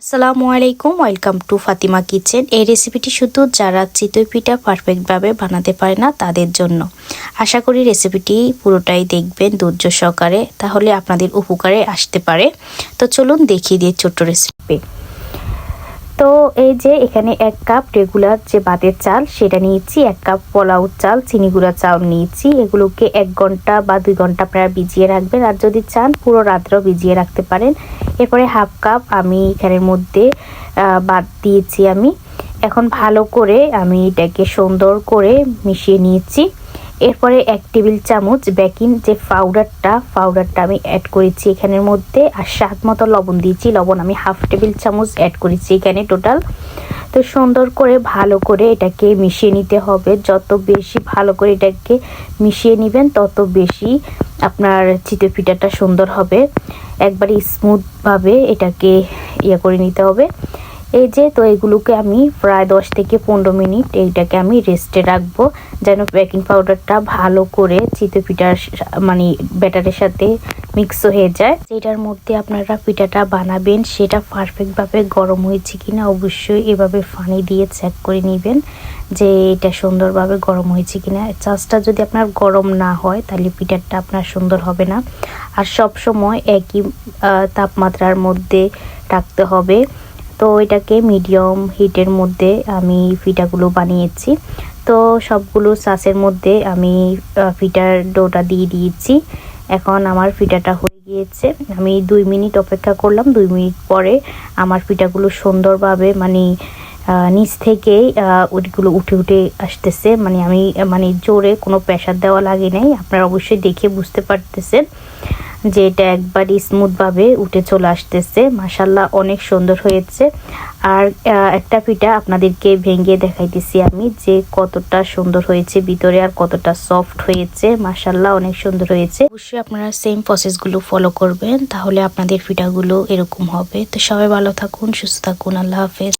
আসসালামু আলাইকুম, welcome to Fatima kitchen. এই রেসিপিটি শুধু যারা চিতই পিঠা পারফেক্টভাবে বানাতে পারে না তাদের জন্য। আশা করি রেসিপিটি পুরোটাই দেখবেন ধৈর্য সহকারে, তাহলে আপনাদের উপকারে আসতে পারে। তো চলুন দেখিয়ে দিয়ে ছোট্ট রেসিপি। তো এই যে এখানে 1 কাপ রেগুলার যে ভাতের চাল সেটা নিয়েছি, 1 কাপ পোলাও চাল, চিনি গুঁড়া চাল নিয়েছি। এগুলোকে 1 ঘন্টা বা 2 ঘন্টা প্রায় ভিজিয়ে রাখবেন, আর যদি চান পুরো রাত্রেও ভিজিয়ে রাখতে পারেন। এরপরে 1/2 কাপ আমি এখানের মধ্যে ভাত দিয়েছি আমি। এখন ভালো করে আমি এটাকে সুন্দর করে মিশিয়ে নিয়েছি। এরপরে 1 টেবিল চামচ বেকিং যে পাউডারটা আমি অ্যাড করেছি এখানের মধ্যে, আর স্বাদ মতো লবণ দিয়েছি। লবণ আমি 1/2 টেবিল চামচ অ্যাড করেছি এখানে টোটাল। তো সুন্দর করে ভালো করে এটাকে মিশিয়ে নিতে হবে। যত বেশি ভালো করে এটাকে মিশিয়ে নেবেন তত বেশি আপনার চিতই পিঠাটা সুন্দর হবে। একবারে স্মুথভাবে এটাকে করে নিতে হবে। এই যে তো এগুলোকে আমি প্রায় 10 থেকে 15 মিনিট এইটাকে আমি রেস্টে রাখবো, যেন বেকিং পাউডারটা ভালো করে চিতই পিঠার মানে ব্যাটারের সাথে মিক্স হয়ে যায়। যেটার মধ্যে আপনারা পিঠাটা বানাবেন সেটা পারফেক্টভাবে গরম হয়েছে কিনা অবশ্যই এভাবে পানি দিয়ে চেক করে নেবেন যে এটা সুন্দরভাবে গরম হয়েছে কিনা। চাষটা যদি আপনার গরম না হয় তাহলে পিঠাটা আপনার সুন্দর হবে না। আর সব সময় একই তাপমাত্রার মধ্যে রাখতে হবে। তো এটাকে মিডিয়াম হিটের মধ্যে আমি পিঠাগুলো বানিয়েছি। তো সবগুলো সসের মধ্যে আমি পিঠার ডোটা দিয়ে দিয়েছি। এখন আমার পিঠাটা হয়ে গিয়েছে। আমি 2 মিনিট অপেক্ষা করলাম। 2 মিনিট পরে আমার পিঠাগুলো সুন্দরভাবে নিচ থেকে ওইগুলো উঠে আসতেছে। আমি জোরে কোনো প্রেসার দেওয়া লাগে নাই। আপনারা অবশ্যই দেখে বুঝতে পারতেছেন যে এটা একবারই স্মুথভাবে উঠে চলে আসতেছে। মাশাআল্লাহ অনেক সুন্দর হয়েছে। আর একটা পিঠা আপনাদেরকে ভেঙে দেখাইতেছি আমি যে কতটা সুন্দর হয়েছে ভিতরে আর কতটা সফট হয়েছে। মাশাআল্লাহ অনেক সুন্দর হয়েছে। অবশ্যই আপনারা সেম প্রসেসগুলো ফলো করবেন, তাহলে আপনাদের পিঠাগুলো এরকম হবে। তো সবাই ভালো থাকুন, সুস্থ থাকুন। আল্লাহ হাফেজ।